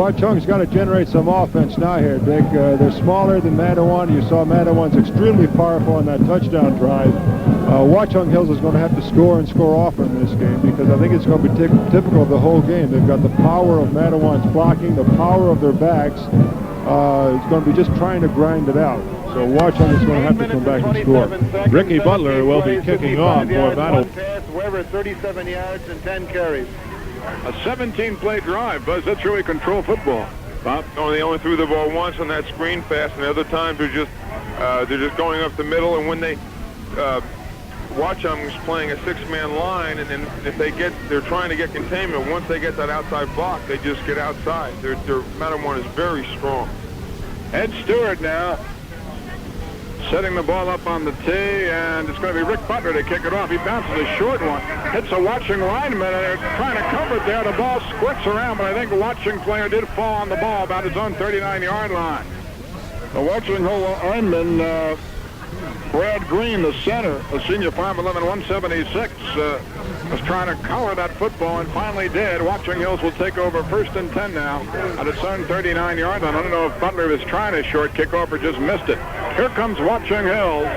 Watchung's got to generate some offense now here, Dick. They're smaller than Matawan. You saw Matawan's extremely powerful on that touchdown drive. Watchung Hills is going to have to score and score often in this game because I think it's going to be typical of the whole game. They've got the power of Matawan's blocking, the power of their backs. It's going to be just trying to grind it out. So Watchung is going to have to come back and score. Ricky Butler will be kicking off for Matawan. Weber 37 yards and 10 carries. A 17-play drive, Buzz. That's really control football. Bob? Oh, they only threw the ball once on that screen pass, and the other times they're just going up the middle. And when they Watchung's playing a 6-man line, and then if they're trying to get containment. Once they get that outside block, they just get outside. Their Matawan is very strong. Ed Stewart now setting the ball up on the tee, and it's going to be Rick Butler to kick it off. He bounces a short one, hits a Watchung lineman, and they're trying to cover it there. The ball squirts around, but I think the Watchung player did fall on the ball about his own 39-yard line. The Watchung lineman, Brad Green, the center, a senior 5'11", 176, was trying to collar that football and finally did. Watchung Hills will take over 1st and 10 now at its own 39-yard line. I don't know if Butler was trying a short kickoff or just missed it. Here comes Watchung Hills.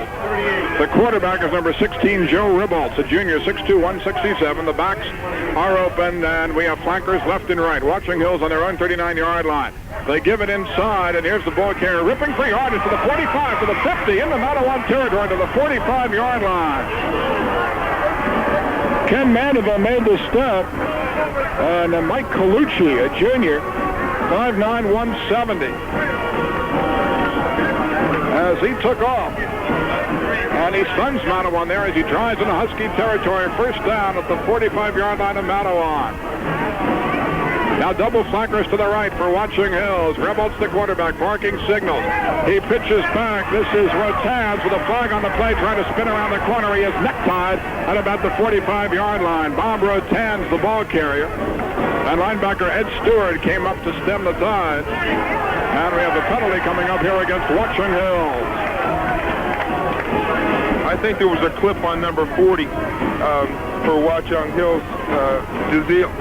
The quarterback is number 16, Joe Ribalts, a junior, 6'2", 167. The backs are open, and we have flankers left and right. Watchung Hills on their own 39-yard line. They give it inside, and here's the ball carrier ripping for yardage to the 45, to the 50, in the Matawan territory, to the 45-yard line. Ken Mandeville made the step, and Mike Colucci, a junior, 5'9", 170, as he took off. And he stuns Matawan there as he drives into Husky territory. 1st down at the 45-yard line of Matawan. Now double flankers to the right for Watchung Hills. Rebels the quarterback, barking signals. He pitches back. This is Rotans with a flag on the play, trying to spin around the corner. He is necktied at about the 45-yard line. Bob Rotans, the ball carrier. And linebacker Ed Stewart came up to stem the tide. And we have the penalty coming up here against Watchung Hills. I think there was a clip on number 40 for Watchung Hills, Dizelle.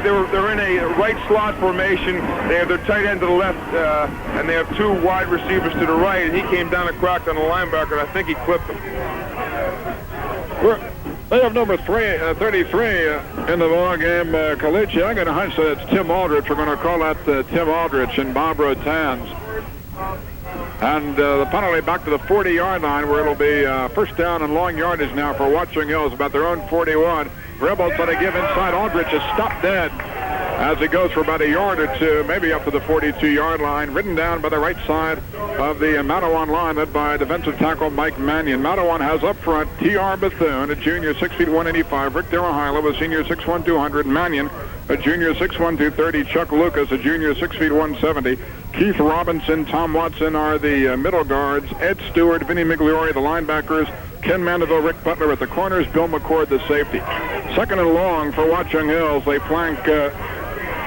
They're in a right slot formation. They have their tight end to the left, and they have 2 wide receivers to the right, and he came down and cracked on the linebacker, and I think he clipped him. They have number 33 in the ball game, Colucci. I'm going to hunch that it's Tim Aldrich. We're going to call that Tim Aldrich and Bob Rotans. And the penalty back to the 40-yard line, where it'll be 1st down and long yardage now for Watchung Hills, about their own 41. Rebels try to give inside. Aldrich is stopped dead as he goes for about a yard or two, maybe up to the 42-yard line. Ridden down by the right side of the Matawan line, led by defensive tackle Mike Mannion. Matawan has up front T.R. Bethune, a junior, 6 feet 185. Rick Darahilo, a senior, 6'1", 200. Mannion, a junior, 6'1", 230. Chuck Lucas, a junior, 6 feet 170. Keith Robinson, Tom Watson are the middle guards. Ed Stewart, Vinny Migliori, the linebackers. Ken Mandeville, Rick Butler at the corners. Bill McCord, the safety. 2nd and long for Watchung Hills. They flank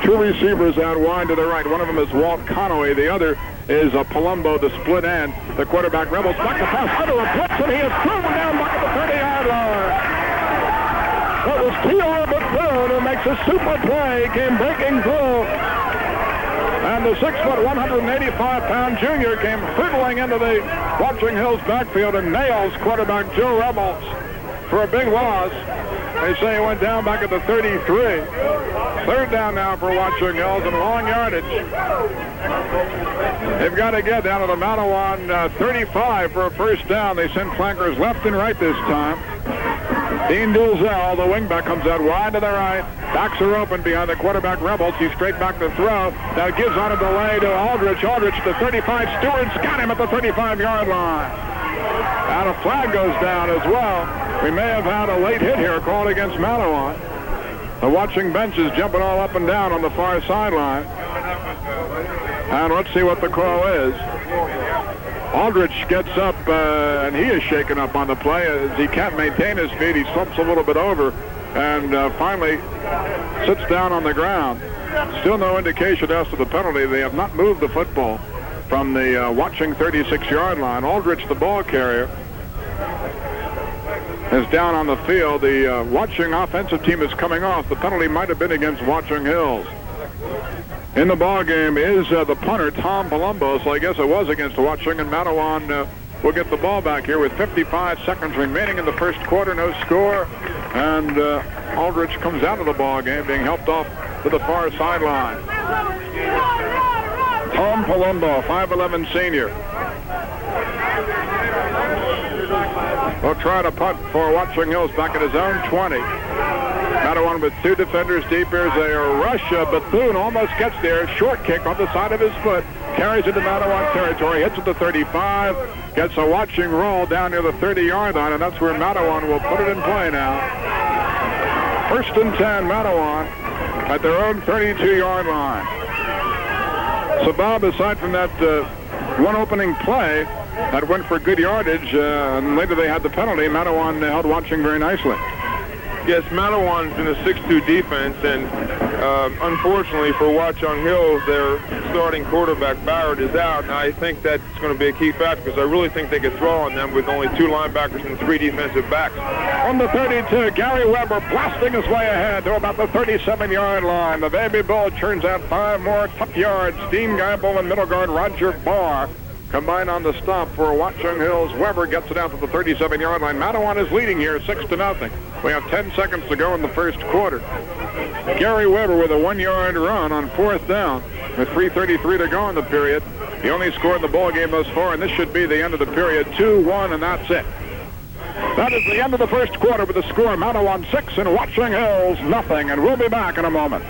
2 receivers out wide to the right. One of them is Walt Conaway. The other is Palumbo, the split end. The quarterback Rebels back to pass under a blitz, and he is thrown down back at the 30-yard line. That was T.R. Bethune who makes a super play, came breaking through. And the 6', 185-pound junior came hurtling into the Watchung Hills backfield and nails quarterback Joe Rebels for a big loss. They say he went down back at the 33. 3rd down now for Watchung Hills and long yardage. They've got to get down to the Matawan 35 for a 1st down. They send flankers left and right this time. Dean Dulzell, the wingback, comes out wide to the right. Backs are open behind the quarterback Rebels. He's straight back to throw. Now gives on a delay to Aldrich. Aldrich to 35. Stewart's got him at the 35-yard line. And a flag goes down as well. We may have had a late hit here called against Matawan. The Watchung bench is jumping all up and down on the far sideline. And let's see what the call is. Aldrich gets up, and he is shaken up on the play as he can't maintain his feet. He slumps a little bit over and finally sits down on the ground. Still no indication as to the penalty. They have not moved the football from the Watchung 36-yard line. Aldrich, the ball carrier, is down on the field. The Watchung offensive team is coming off. The penalty might have been against Watchung Hills. in the ball game is the punter, Tom Palumbo. So I guess it was against Watchung, and Matawan will get the ball back here with 55 seconds remaining in the first quarter. No score, and Aldrich comes out of the ball game, being helped off to the far sideline. Tom Palumbo, 5'11" senior. Will try to punt for Watchung Hills back at his own 20. Matawan with two defenders deep. Here's a rush. Bethune almost gets there. Short kick on the side of his foot. Carries into Matawan territory. Hits at the 35. Gets a Watchung roll down near the 30-yard line, and that's where Matawan will put it in play now. First and 10, Matawan at their own 32-yard line. So, Bob, aside from that one opening play that went for good yardage, and later they had the penalty, Matawan held Watchung very nicely. Yes, Matawan's in a 6-2 defense, and unfortunately for Watchung Hills, their starting quarterback Barrett is out, and I think that's going to be a key factor because I really think they could throw on them with only 2 linebackers and 3 defensive backs. On the 32, Gary Weber blasting his way ahead to about the 37-yard line. The Baby Bull turns out 5 more tough yards. Dean Geibel and middle guard Roger Barr combine on the stop for Watchung Hills. Weber gets it out to the 37-yard line. Matawan is leading here 6-0. We have 10 seconds to go in the first quarter. Gary Weber with a 1-yard run on 4th down with 3:33 to go in the period. He only scored the ball game thus far, and this should be the end of the period. 2-1, and that's it. That is the end of the first quarter with the score. Matawan 6 and Watchung Hills nothing, and we'll be back in a moment.